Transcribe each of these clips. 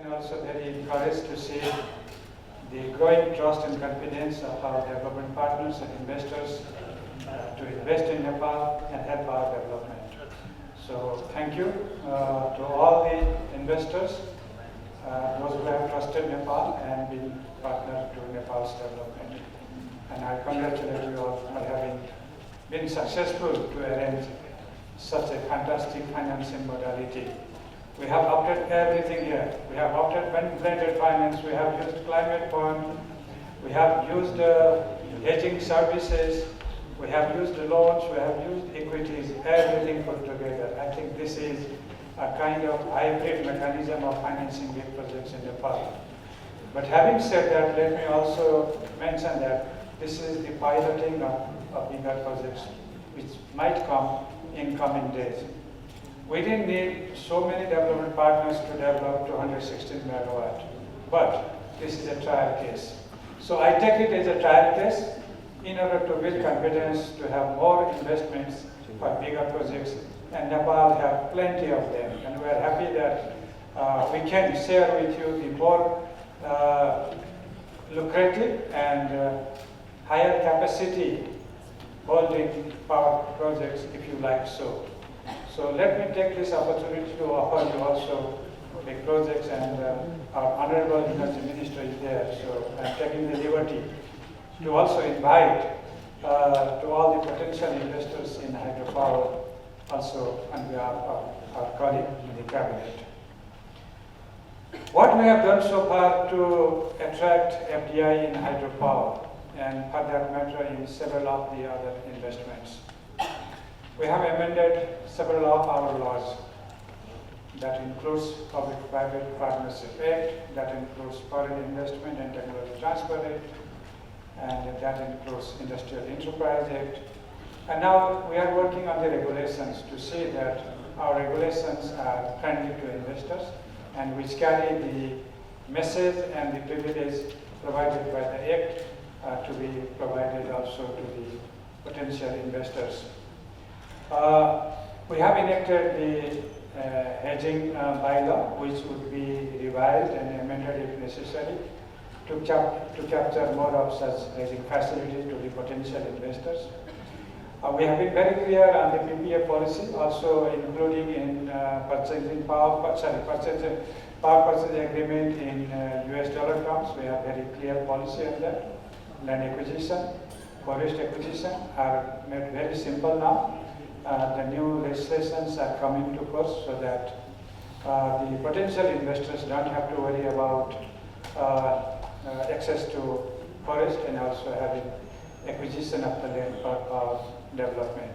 and also very encouraged to see the growing trust and confidence of our development partners and investors to invest in Nepal and help our development. So thank you to all the investors, those who have trusted Nepal and been partner to Nepal's development. And I congratulate you all for having been successful to arrange such a fantastic financing modality. We have opted everything here. We have opted blended finance, we have used climate bond, we have used hedging services, we have used loans, we have used equities, everything put together. I think this is a kind of hybrid mechanism of financing big projects in Nepal. But having said that, let me also mention that this is the piloting of bigger projects which might come in coming days. We didn't need so many development partners to develop 216 megawatt, but this is a trial case. So I take it as a trial case in order to build confidence, to have more investments for bigger projects, and Nepal have plenty of them. And we are happy that we can share with you the more lucrative and higher capacity holding power projects if you like so. So let me take this opportunity to offer you also big projects, and our Honorable Energy Minister is there, so I'm taking the liberty to also invite to all the potential investors in hydropower, also on behalf of our colleague in the cabinet. What we have done so far to attract FDI in hydropower, and for that matter in several of the other investments. We have amended several of our laws. That includes Public-Private Partnership Act, that includes Foreign Investment and Technology Transfer Act, and that includes Industrial Enterprise Act. And now we are working on the regulations to see that our regulations are friendly to investors and which carry the message and the privilege provided by the Act to be provided also to the potential investors. We have enacted the hedging bylaw, which would be revised and amended if necessary to capture more of such hedging facilities to the potential investors. We have been very clear on the PPA policy, also including in power purchase agreement in US dollar terms. We have very clear policy on that. Land acquisition, forest acquisition are made very simple now. The new legislations are coming to force so that the potential investors don't have to worry about access to forest and also having acquisition of the land for development.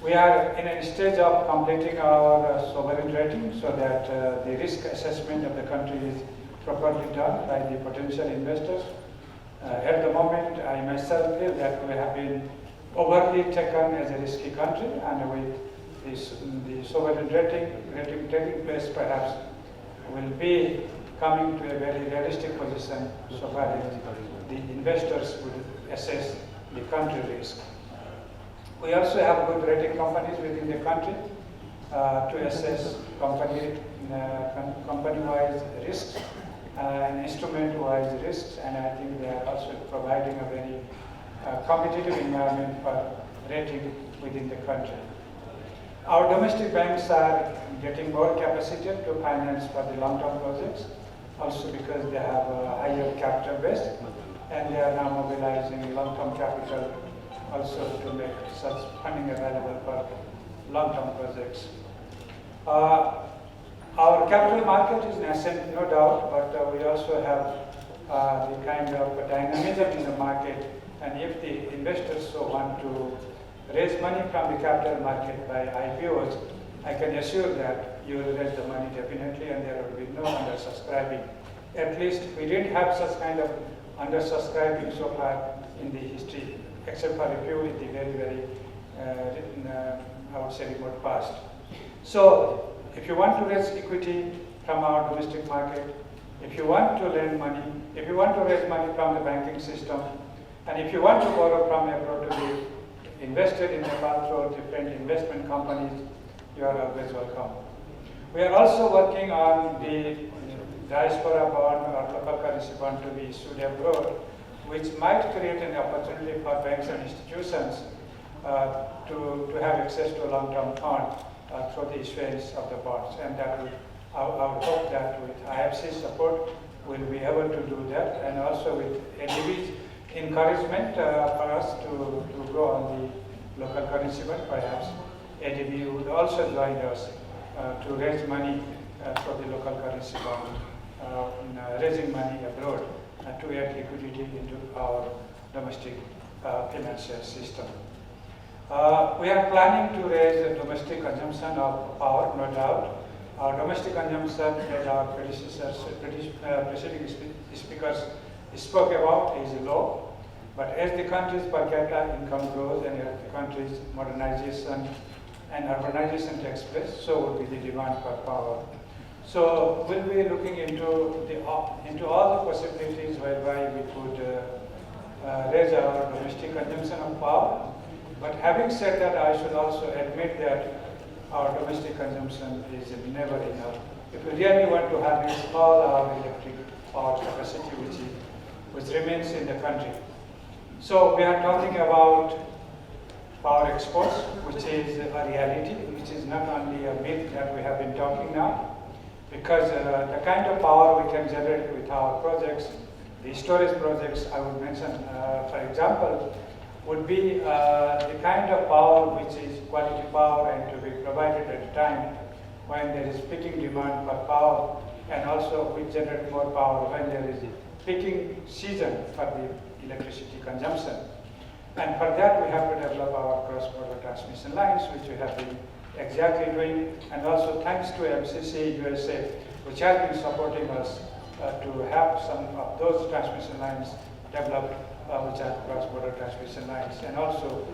We are in a stage of completing our sovereign rating so that the risk assessment of the country is properly done by the potential investors. At the moment, I myself feel that we have been overly taken as a risky country, and with the sovereign rating taking place, perhaps will be coming to a very realistic position so far as the investors will assess the country risk. We also have good rating companies within the country to assess company-wise risks and instrument-wise risks, and I think they are also providing a very competitive environment for rating within the country. Our domestic banks are getting more capacity to finance for the long-term projects, also because they have a higher capital base, and they are now mobilizing long-term capital also to make such funding available for long-term projects. Our capital market is nascent, no doubt, but we also have the kind of dynamism in the market, and if the investors so want to raise money from the capital market by IPOs, I can assure that you will raise the money definitely, and there will be no undersubscribing. At least we didn't have such kind of undersubscribing so far in the history, except for a few in the very, I would say, remote past. So, if you want to raise equity from our domestic market, if you want to lend money, if you want to raise money from the banking system, and if you want to borrow from abroad to be invested in Nepal through different investment companies, you are always welcome. We are also working on the diaspora bond or local currency bond to be issued abroad, which might create an opportunity for banks and institutions to have access to a long-term fund through the issuance of the bonds. And that would, I would hope that with IFC's support, we'll be able to do that, and also with ADB's encouragement for us to go on the local currency bond, perhaps ADB would also join us to raise money for the local currency bond, raising money abroad to add liquidity into our domestic financial system. We are planning to raise the domestic consumption of power, no doubt. Our domestic consumption, as our predecessors, preceding speakers spoke about, is low. But as the country's per capita income grows and as the country's modernization and urbanization takes place, so will be the demand for power. So we'll be looking into all the possibilities whereby we could raise our domestic consumption of power. But having said that, I should also admit that our domestic consumption is never enough. If we really want to harness all our electric power capacity which remains in the country. So we are talking about power exports, which is a reality, which is not only a myth that we have been talking now, because the kind of power we can generate with our projects, the storage projects I would mention, for example, would be the kind of power which is quality power and to be provided at a time when there is peaking demand for power, and also we generate more power when there is a peaking season for the electricity consumption. And for that we have to develop our cross-border transmission lines, which we have been exactly doing, and also thanks to MCC USA, which has been supporting us to have some of those transmission lines developed, which are cross-border transmission lines, and also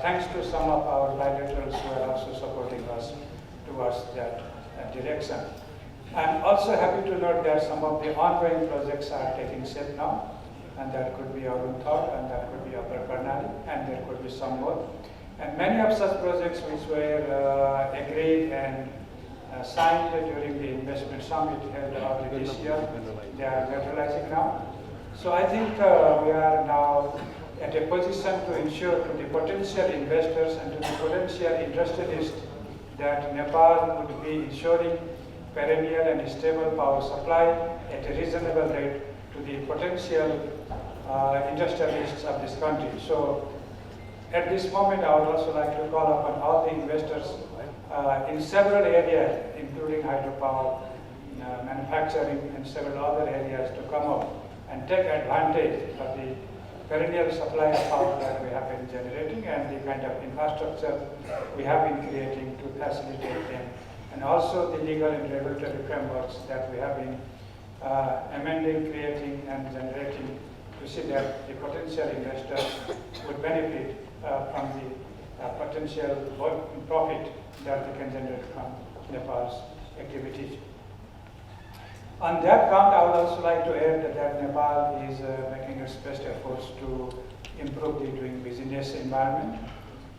thanks to some of our bilaterals who are also supporting us towards that direction. I'm also happy to note that some of the ongoing projects are taking shape now, and that could be Arun Thought, and that could be Upper Karnali, and there could be some more. And many of such projects which were agreed and signed during the investment summit held earlier this year, they are materializing now. So I think we are now at a position to ensure to the potential investors and to the potential industrialists that Nepal would be ensuring perennial and stable power supply at a reasonable rate to the potential industrialists of this country. So at this moment, I would also like to call upon all the investors in several areas, including hydropower, manufacturing, and several other areas to come up and take advantage of the perennial supply of power that we have been generating and the kind of infrastructure we have been creating to facilitate them, and also the legal and regulatory frameworks that we have been amending, creating, and generating to see that the potential investors would benefit from the potential profit that they can generate from Nepal's activities. On that count, I would also like to add that Nepal is making its best efforts to improve the doing business environment.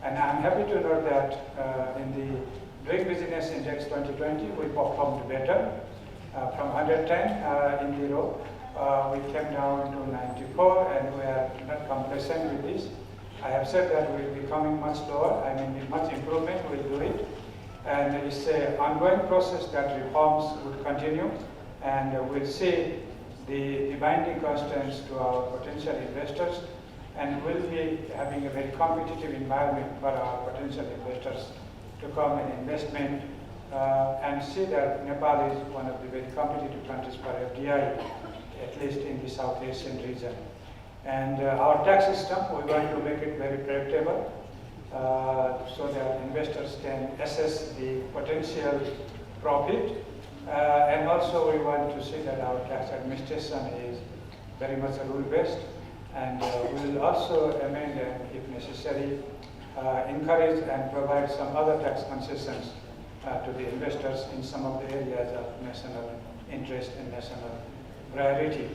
And I'm happy to note that in the Doing Business Index 2020, we performed better. From 110 in the row, we came down to 94, and we are not complacent with this. I have said that we'll be coming much lower. I mean, with much improvement, we'll do it. And it's an ongoing process that reforms would continue. And we'll see the binding constraints to our potential investors, and we'll be having a very competitive environment for our potential investors to come and investment and see that Nepal is one of the very competitive countries for FDI, at least in the South Asian region. And our tax system, we're going to make it very predictable so that investors can assess the potential profit. And also we want to see that our tax administration is very much rule-based, and we will also amend and, if necessary, encourage and provide some other tax concessions to the investors in some of the areas of national interest and national priority.